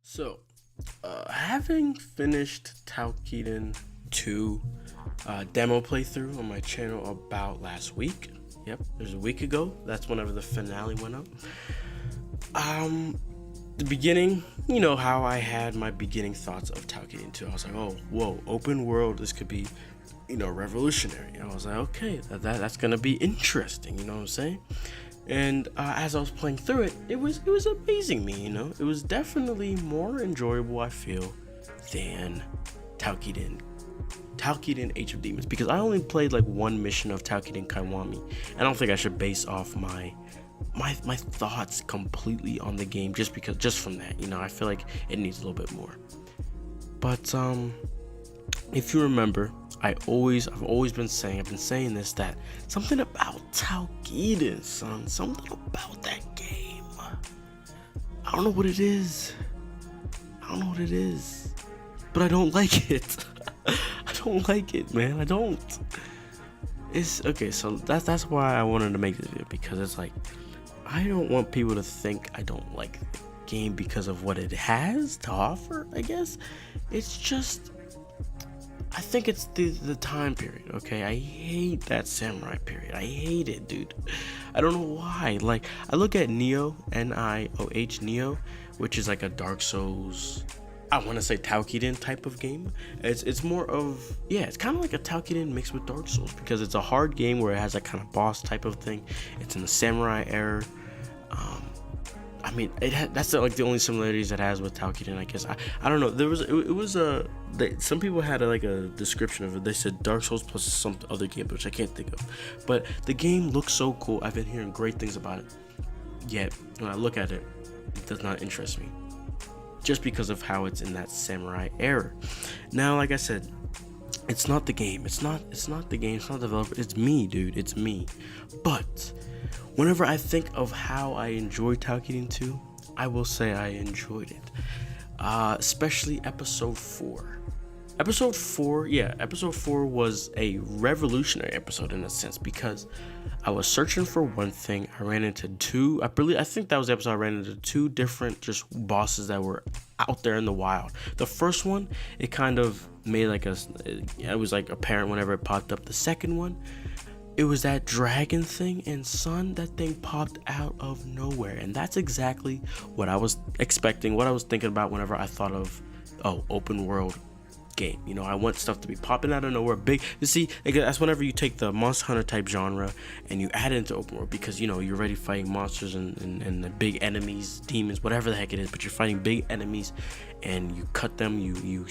So, having finished Toukiden 2 demo playthrough on my channel about last week. Yep, it was a week ago. That's whenever the finale went up. The beginning, you know how I had my beginning thoughts of Toukiden 2. I was like, oh, whoa, open world, this could be, revolutionary. I was like, okay, that's gonna be interesting, you know what I'm saying? And as I was playing through it, it was amazing me, It was definitely more enjoyable, I feel, than Toukiden Age of Demons, because I only played like one mission of Toukiden Kaiwami. I don't think I should base off my thoughts completely on the game just from that, I feel like it needs a little bit more. But if you remember, I've always been saying this, that something about Toukiden, son, something about that game. I don't know what it is. But I don't like it. I don't like it, man. I don't. It's okay, so that's why I wanted to make this video, because it's like, I don't want people to think I don't like the game because of what it has to offer, I guess. It's just, I think it's the time period, okay? I hate that samurai period. I hate it, dude. I don't know why. Like, I look at Nioh, Nioh, Nioh, which is like a Dark Souls, I want to say Toukiden type of game. It's more of, it's kind of like a Toukiden mixed with Dark Souls, because it's a hard game where it has that kind of boss type of thing. It's in the samurai era. I mean, that's like the only similarities it has with Toukiden, I guess. I don't know. Some people had a description of it. They said Dark Souls plus some other game, which I can't think of. But the game looks so cool. I've been hearing great things about it. Yet when I look at it, it does not interest me, just because of how it's in that samurai era. Now, like I said, it's not the game. It's not the game. It's not the developer. It's me, dude. It's me. But whenever I think of how I enjoyed Toukiden 2, I will say I enjoyed it. Especially episode 4. Episode 4 was a revolutionary episode in a sense, because I was searching for one thing. I ran into I think that was the episode I ran into two different just bosses that were out there in the wild. The first one, it kind of made it was like apparent whenever it popped up. The second one, it was that dragon thing, and son, that thing popped out of nowhere. And that's exactly what I was expecting, what I was thinking about whenever I thought of, open world game. I want stuff to be popping out of nowhere, big. You see, that's whenever you take the Monster Hunter type genre and you add it into open world, because you're already fighting monsters and the big enemies, demons, whatever the heck it is, but you're fighting big enemies, and you cut them, you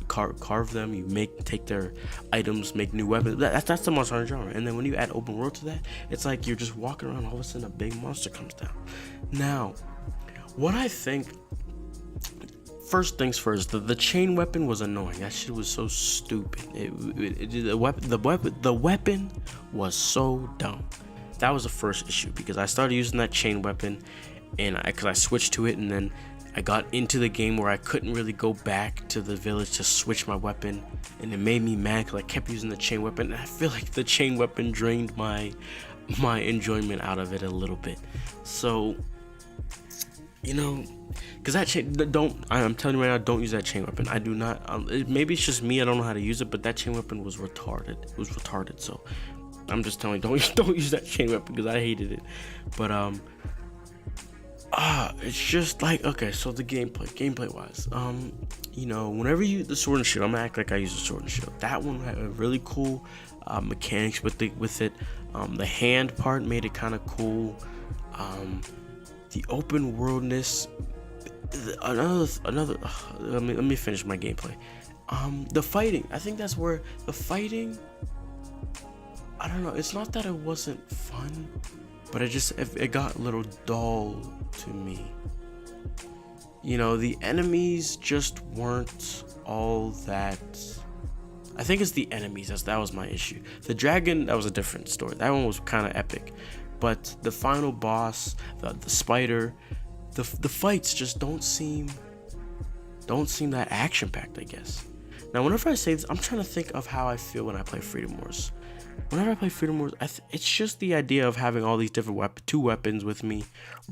carve them, you take their items, make new weapons. That's the Monster Hunter genre. And then when you add open world to that, it's like you're just walking around, all of a sudden a big monster comes down. Now, what I think, first things first, the chain weapon was annoying. That shit was so stupid. The weapon was so dumb. That was the first issue, because I started using that chain weapon, and because I switched to it, and then I got into the game where I couldn't really go back to the village to switch my weapon, and it made me mad because I kept using the chain weapon, and I feel like the chain weapon drained my enjoyment out of it a little bit. So, because that chain, I'm telling you right now, don't use that chain weapon. I do not. Maybe it's just me. I don't know how to use it, but that chain weapon was retarded. It was retarded. So I'm just telling you, don't use that chain weapon, because I hated it. But it's just like, okay. So the gameplay wise, whenever you use the sword and shield, I'm gonna act like I use the sword and shield. That one had a really cool mechanics with it. The hand part made it kind of cool. The open worldness. Another. Let me finish my gameplay. The fighting. I think that's where the fighting. I don't know. It's not that it wasn't fun, but it got a little dull to me. The enemies just weren't all that. I think it's the enemies. That was my issue. The dragon, that was a different story. That one was kind of epic. But the final boss, the spider, the fights just don't seem that action packed, I guess. Now, whenever I say this, I'm trying to think of how I feel when I play Freedom Wars. Whenever I play Freedom Wars, it's just the idea of having all these different two weapons with me,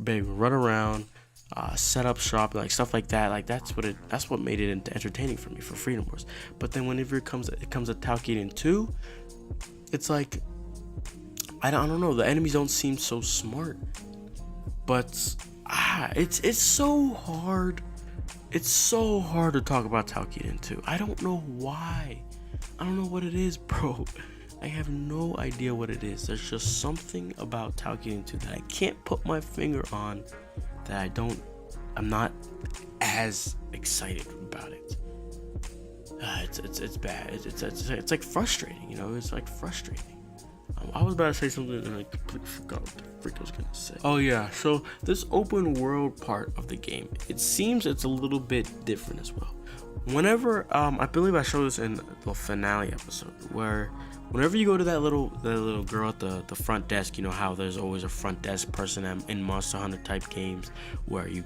baby, run around, set up shop, like stuff like that. Like that's what made it entertaining for me for Freedom Wars. But then whenever it comes to Toukiden 2, it's like I don't know. The enemies don't seem so smart, but it's so hard. It's so hard to talk about Toukiden 2. I don't know why. I don't know what it is, bro. I have no idea what it is. There's just something about Toukiden 2 that I can't put my finger on, that I'm not as excited about it. It's bad. It's like frustrating, you know. It's like frustrating. I was about to say something and I completely forgot what the freak I was gonna say. Oh yeah, so this open world part of the game, it seems it's a little bit different as well. Whenever I believe I showed this in the finale episode, where whenever you go to that little girl at the front desk, you know how there's always a front desk person in Monster Hunter type games where you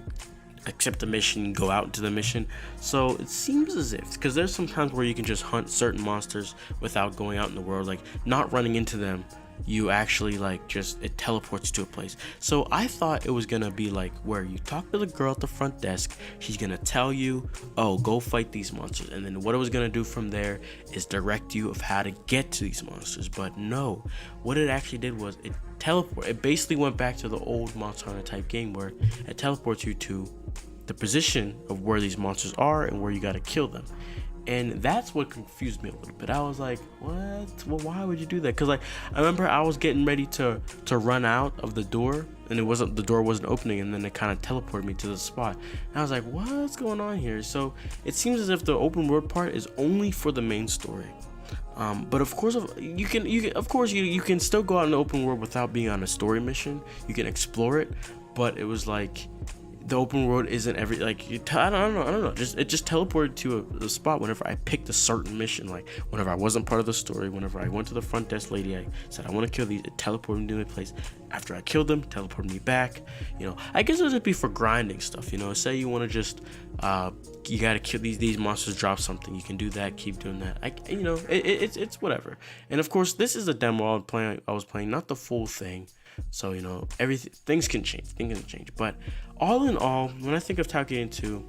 accept the mission, go out into the mission. So it seems as if, because there's some times where you can just hunt certain monsters without going out in the world, like not running into them, you actually like just, it teleports to a place. So I thought it was gonna be like where you talk to the girl at the front desk, she's gonna tell you, oh, go fight these monsters, and then what it was gonna do from there is direct you of how to get to these monsters. But no, what it actually did was it basically went back to the old Monster Hunter type game where it teleports you to the position of where these monsters are and where you gotta kill them. And that's what confused me a little bit. I was like, what? Well, why would you do that? Because like I remember I was getting ready to run out of the door, and the door wasn't opening, and then it kind of teleported me to the spot. And I was like, what's going on here? So it seems as if the open world part is only for the main story. But of course, you can still go out in the open world without being on a story mission. You can explore it, but it was like the open world isn't every like I don't know. It just teleported to a spot whenever I picked a certain mission. Like whenever I wasn't part of the story, whenever I went to the front desk lady, I said I want to kill these. It teleported me to a place. After I killed them, teleported me back. You know, I guess it would just be for grinding stuff. You know, say you want to just you gotta kill these monsters, drop something. You can do that. Keep doing that. It's whatever. And of course, this is a demo I was playing, not the full thing. So, you know, things can change. But all in all, when I think of Toukiden 2,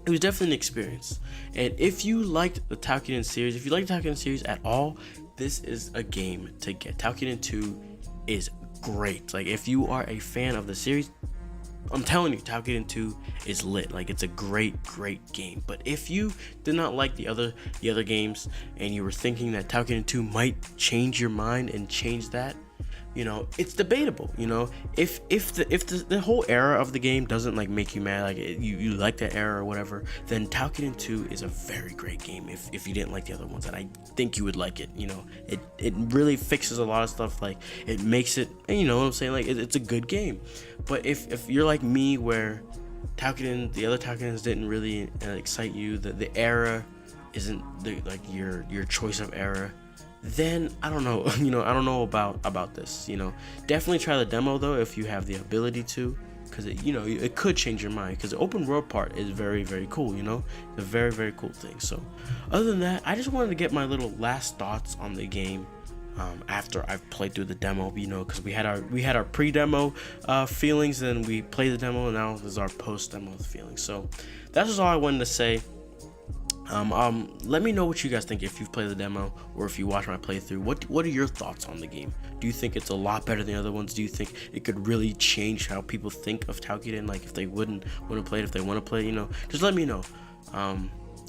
it was definitely an experience. And if you liked the Toukiden series, at all, this is a game to get. Toukiden 2 is great. Like, if you are a fan of the series, I'm telling you, Toukiden 2 is lit. Like, it's a great game. But if you did not like the other games and you were thinking that Toukiden 2 might change your mind and change that, you know, it's debatable. You know, if the whole era of the game doesn't like make you mad, like you like that era or whatever, then Toukiden 2 is a very great game. If you didn't like the other ones, and I think you would like it. You know, it really fixes a lot of stuff. Like it makes it, you know what I'm saying, like it's a good game. But if you're like me, where the other Toukidens didn't really excite you, the era isn't your choice of era, then I don't know. You know, I don't know about this. You know, definitely try the demo though if you have the ability to, because it could change your mind, because the open world part is very cool. You know, it's a very cool thing. So other than that, I just wanted to get my little last thoughts on the game after I've played through the demo. You know, because we had our pre-demo feelings, and we played the demo, and now this is our post-demo feelings. So that's just all I wanted to say. Let me know what you guys think if you've played the demo or if you watch my playthrough. What are your thoughts on the game? Do you think it's a lot better than the other ones? Do you think it could really change how people think of Toukiden? Like if they wouldn't want to play it, if they want to play, you know, just let me know.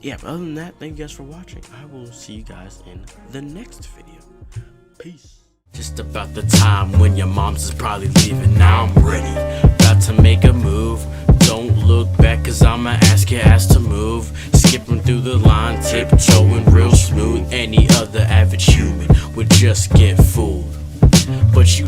Yeah, but other than that, thank you guys for watching. I will see you guys in the next video. Peace. Just about the time when your mom's is probably leaving. Now I'm ready, about to make a move. Don't look back, cause I'ma ask your ass to move. Skipping through the line, tiptoeing real smooth. Any other average human would just get fooled, but you